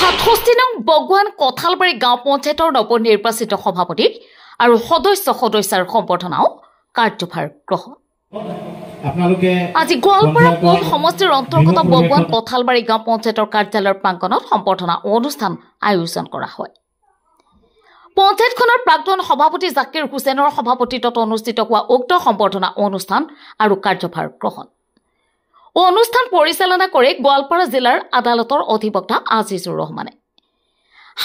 67 নং বগুৱান কঁঠালবাৰী গাঁও পঞ্চায়তৰ নৱনিৰ্বাচিত সভাপতি আৰু সদস্যাৰ সম্বৰ্ধনাও কাৰ্যভাৰ গ্ৰহণ। আজি গোৱালপাৰা পৌৰ সমষ্টিৰ অন্তৰ্গত বগুৱান কঁঠালবাৰী গাঁও পঞ্চায়তৰ কাৰ্যালয়ৰ প্ৰাংগণত সম্বৰ্ধনা অনুষ্ঠান আয়োজন কৰা হয়। পঞ্চায়তখনৰ প্ৰাক্তন সভাপতি জাকিৰ হুছেইনৰ সভাপতিত্বত অনুষ্ঠিত হোৱা উক্ত সম্বৰ্ধনা অনুষ্ঠান আৰু কাৰ্যভাৰ গ্ৰহণ অনুষ্ঠান পৰিচালনা কৰে গোৱালপাৰা জিলাৰ আদালতৰ অধিবক্তা আজিজুৰ ৰহমানে।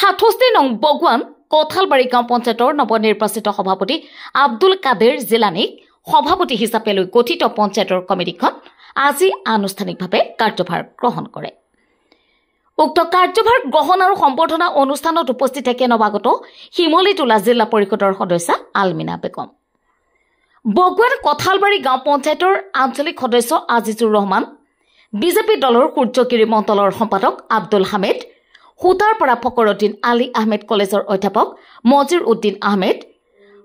67 নং বগুৱান কঁঠালবাৰী গাঁও পঞ্চায়তৰ নৱনিৰ্বাচিত সভাপতি আব্দুল কাদেৰ জিলানীক সভাপতি হিচাপে লৈ গঠিত পঞ্চায়তৰ কমিটিখন আজি আনুষ্ঠানিকভাৱে কাৰ্যভাৰ গ্ৰহণ কৰে। উক্ত কাৰ্যভাৰ গ্ৰহণ আৰু সম্বৰ্ধনা অনুষ্ঠানত উপস্থিত থাকে নৱাগত শিমলীটোলা জিলা পৰিষদৰ সদস্য আলমিনা বেগম, বগুৱান কঁঠালবাৰী গাঁও পঞ্চায়তৰ আঞ্চলিক সদস্য আজিজুৰ ৰহমান, বিজেপি দলৰ সূৰ্যগিৰি মণ্ডলৰ সম্পাদক আব্দুল হামিদ, সূতাৰপৰা ফকৰুদ্দিন আলী আহমেদ কলেজৰ অধ্যাপক মজিৰ উদ্দিন আহমেদ,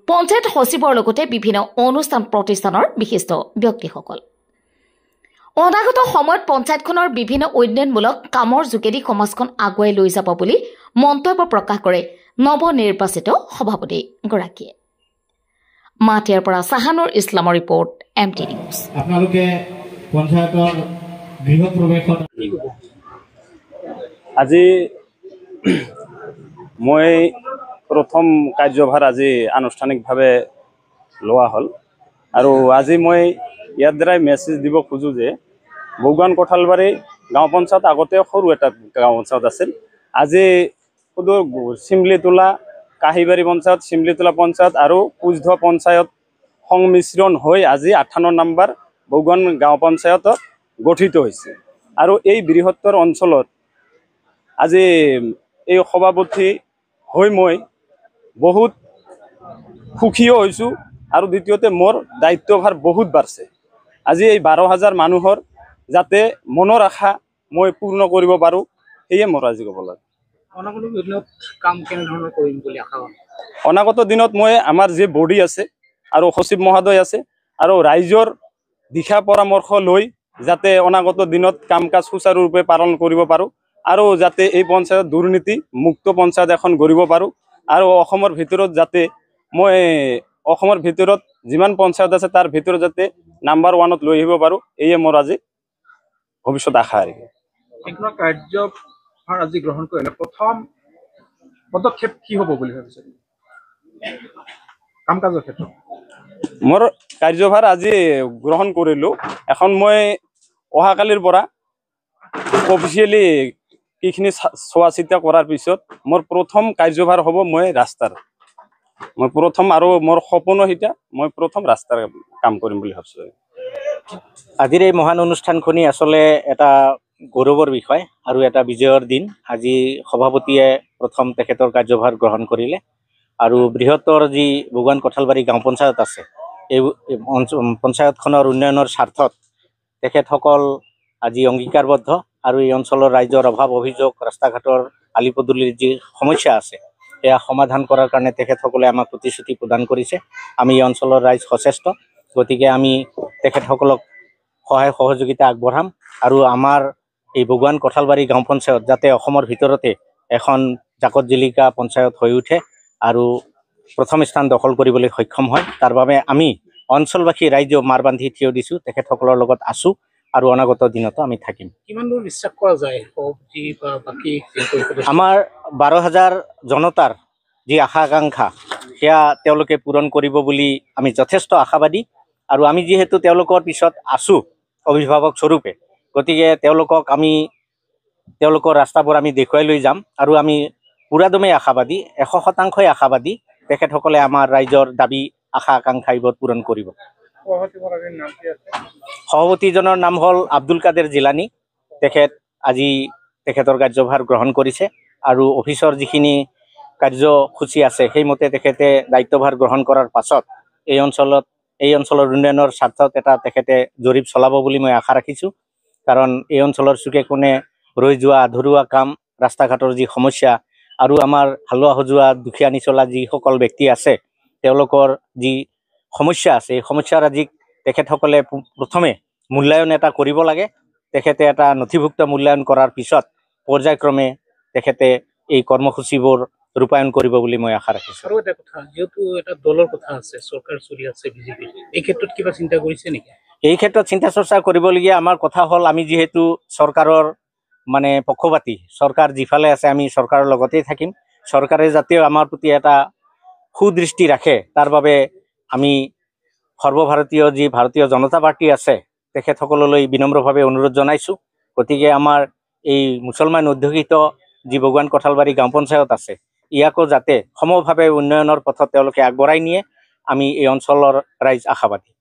পঞ্চায়ত সচিবৰ লগতে বিভিন্ন অনুষ্ঠান প্ৰতিষ্ঠানৰ বিশিষ্ট ব্যক্তিসকল। অনাগত সময়ত পঞ্চায়তখনৰ বিভিন্ন উন্নয়নমূলক কামৰ যোগেদি সমাজখন আগুৱাই লৈ যাব বুলি মন্তব্য প্ৰকাশ কৰে নৱনিৰ্বাচিত সভাপতিগৰাকীয়ে। মাটিয়াৰ পৰা চাহানুৰ ইছলামৰ ৰিপৰ্ট MT নিউজ। আপোনালোকে পঞ্চায়তৰ গৃহ প্ৰৱেশত আজি মই প্ৰথম কাৰ্যভাৰ আজি আনুষ্ঠানিকভাৱে লোৱা হ'ল আৰু আজি মই ইয়াৰ দ্বাৰাই মেছেজ দিব খোজোঁ যে বগুৱান কঁঠালবাৰী গাঁও পঞ্চায়ত আগতে সৰু এটা গাঁও পঞ্চায়ত আছিল। আজি শুধু চিমলিটোলা কাহিবাৰী পঞ্চায়ত, চিমলিটোলা পঞ্চায়ত আৰু কোচধোৱা পঞ্চায়ত সংমিশ্ৰণ হৈ আজি 58 নম্বৰ বগুৱান গাঁও পঞ্চায়তত গঠিত হৈছে। আৰু এই বৃহত্তৰ অঞ্চলত আজি এই সভাপতি হৈ মই বহুত সুখীও হৈছোঁ আৰু দ্বিতীয়তে মোৰ দায়িত্বভাৰ বহুত বাঢ়ছে। আজি এই 12,000 মানুহৰ যাতে মনৰ আশা মই পূৰ্ণ কৰিব পাৰোঁ, সেয়ে মোৰ আজি ক'ব লাগে। অনাগত দিনত মই আমাৰ যি বডি আছে আৰু সচিব মহোদয় আছে আৰু ৰাইজৰ দিশা পৰামৰ্শ লৈ যাতে অনাগত দিনত কাম কাজ সুচাৰুৰূপে পালন কৰিব পাৰোঁ আৰু যাতে এই পঞ্চায়ত দুৰ্নীতি মুক্ত পঞ্চায়ত এখন গঢ়িব পাৰোঁ আৰু অসমৰ ভিতৰত যাতে মই অসমৰ ভিতৰত যিমান পঞ্চায়ত আছে তাৰ ভিতৰত যাতে নাম্বাৰ 1ত লৈ আহিব পাৰোঁ, এয়ে মোৰ আজি ভৱিষ্যত আশা আৰু কাৰ্যভাৰ আজি গ্ৰহণ কৰিলে প্ৰথম পদক্ষেপ কি হ'ব বুলি ভাবিছে কাম কাজৰ ক্ষেত্ৰত? মোৰ কাৰ্যভাৰ আজি গ্ৰহণ কৰিলোঁ। এখন মই অহাকালিৰ পৰা অফিচিয়েলি এইখিনি চোৱা চিতা কৰাৰ পিছত মোৰ প্ৰথম কাৰ্যভাৰ হ'ব মই ৰাস্তাৰ। মই প্ৰথম আৰু মোৰ সপোনো সিটা মই প্ৰথম ৰাস্তাৰ কাম কৰিম বুলি ভাবিছোঁ। আজিৰ এই মহান অনুষ্ঠানখনি আচলতে এটা গৌৰৱৰ বিষয় আৰু এটা বিজয়ৰ দিন। আজি সভাপতিয়ে প্ৰথম তেখেতৰ কাৰ্যভাৰ গ্ৰহণ কৰিলে আৰু বৃহত্তৰ যি বগুৱান কঁঠালবাৰী গাঁও পঞ্চায়ত আছে, এই পঞ্চায়তখনৰ উন্নয়নৰ স্বাৰ্থত তেখেতসকল আজি অংগীকাৰবদ্ধ আৰু এই অঞ্চলৰ ৰাইজৰ অভাৱ অভিযোগ, ৰাস্তা ঘাটৰ আলি পদূলিৰ যি সমস্যা আছে সেয়া সমাধান কৰাৰ কাৰণে তেখেতসকলে আমাক প্ৰতিশ্ৰুতি প্ৰদান কৰিছে। আমি এই অঞ্চলৰ ৰাইজ সচেষ্ট, গতিকে আমি তেখেতসকলক সহায় সহযোগিতা আগবঢ়াম আৰু আমাৰ এই বগুৱান কঁঠালবাৰী গাঁও পঞ্চায়ত যাতে অসমৰ ভিতৰতে এখন জাকত জিলিকা পঞ্চায়ত হৈ উঠে আৰু প্ৰথম স্থান দখল কৰিবলৈ সক্ষম হয়, তাৰ বাবে আমি অঞ্চলবাসী ৰাইজেও মাৰ বান্ধি থিয় দিছোঁ, তেখেতসকলৰ লগত আছোঁ আৰু অনাগত দিনতো আমি থাকিম। কিমান দূৰ বিশ্বাস কৰা যায় আমাৰ 12,000 জনতাৰ যি আশা আকাংক্ষা সেয়া তেওঁলোকে পূৰণ কৰিব বুলি আমি যথেষ্ট আশাবাদী আৰু আমি যিহেতু তেওঁলোকৰ পিছত আছোঁ অভিভাৱক স্বৰূপে, গতিকে তেওঁলোকৰ ৰাস্তাবোৰ আমি দেখুৱাই লৈ যাম আৰু আমি পুৰাদমে আশাবাদী, 100% আশাবাদী তেখেতসকলে আমাৰ ৰাইজৰ দাবী আশা আকাংক্ষা এইবোৰ পূৰণ কৰিব। সভাপতিজনৰ নাম হ'ল আব্দুল কাদেৰ জিলানী। তেখেতৰ কাৰ্যভাৰ গ্ৰহণ কৰিছে আৰু অফিচৰ যিখিনি কাৰ্যসূচী আছে সেইমতে তেখেতে দায়িত্বভাৰ গ্ৰহণ কৰাৰ পাছত এই অঞ্চলৰ উন্নয়নৰ স্বাৰ্থত তেখেতে জৰীপ চলাব বুলি মই আশা ৰাখিছোঁ। কাৰণ এই অঞ্চলৰ চুকে কোণে ৰৈ যোৱা আধৰুৱা কাম, ৰাস্তা ঘাটৰ যি সমস্যা আৰু আমাৰ হালোৱা সজোৱা দুখীয়া নিচলা যিসকল ব্যক্তি আছে তেওঁলোকৰ যি সমস্যা আছে, এই সমস্যাৰ আজি তেখেতসকলে প্ৰথমে মূল্যায়ন এটা কৰিব লাগে। তেখেতে এটা নথিভুক্ত মূল্যায়ন কৰাৰ পিছত পৰ্যায়ক্ৰমে তেখেতে এই কৰ্মসূচীবোৰ ৰূপায়ণ কৰিব বুলি মই আশা ৰাখিছোঁ। আৰু এটা কথা, যেহেতু এটা দলৰ কথা আছে, চৰকাৰ চলি আছে বিজেপি, এই ক্ষেত্ৰত কিবা চিন্তা কৰিছে নেকি? এই ক্ষেত্ৰত চিন্তা চৰ্চা কৰিবলগীয়া আমাৰ কথা হ'ল, আমি যিহেতু চৰকাৰৰ মানে পক্ষপাতী, চৰকাৰ যিফালে আছে আমি চৰকাৰৰ লগতেই থাকিম। চৰকাৰে যাতে আমাৰ প্ৰতি এটা সুদৃষ্টি ৰাখে, তাৰ বাবে আমি সৰ্বভাৰতীয় যি ভাৰতীয় জনতা পাৰ্টি আছে তেখেতসকললৈ বিনম্ৰভাৱে অনুৰোধ জনাইছোঁ। গতিকে আমাৰ এই মুছলমান অধ্যুষিত যি বগুৱান কঠালবাৰী গাঁও পঞ্চায়ত আছে, ইয়াকো যাতে সমভাৱে উন্নয়নৰ পথত তেওঁলোকে আগবঢ়াই নিয়ে, আমি এই অঞ্চলৰ ৰাইজ আশাবাদী।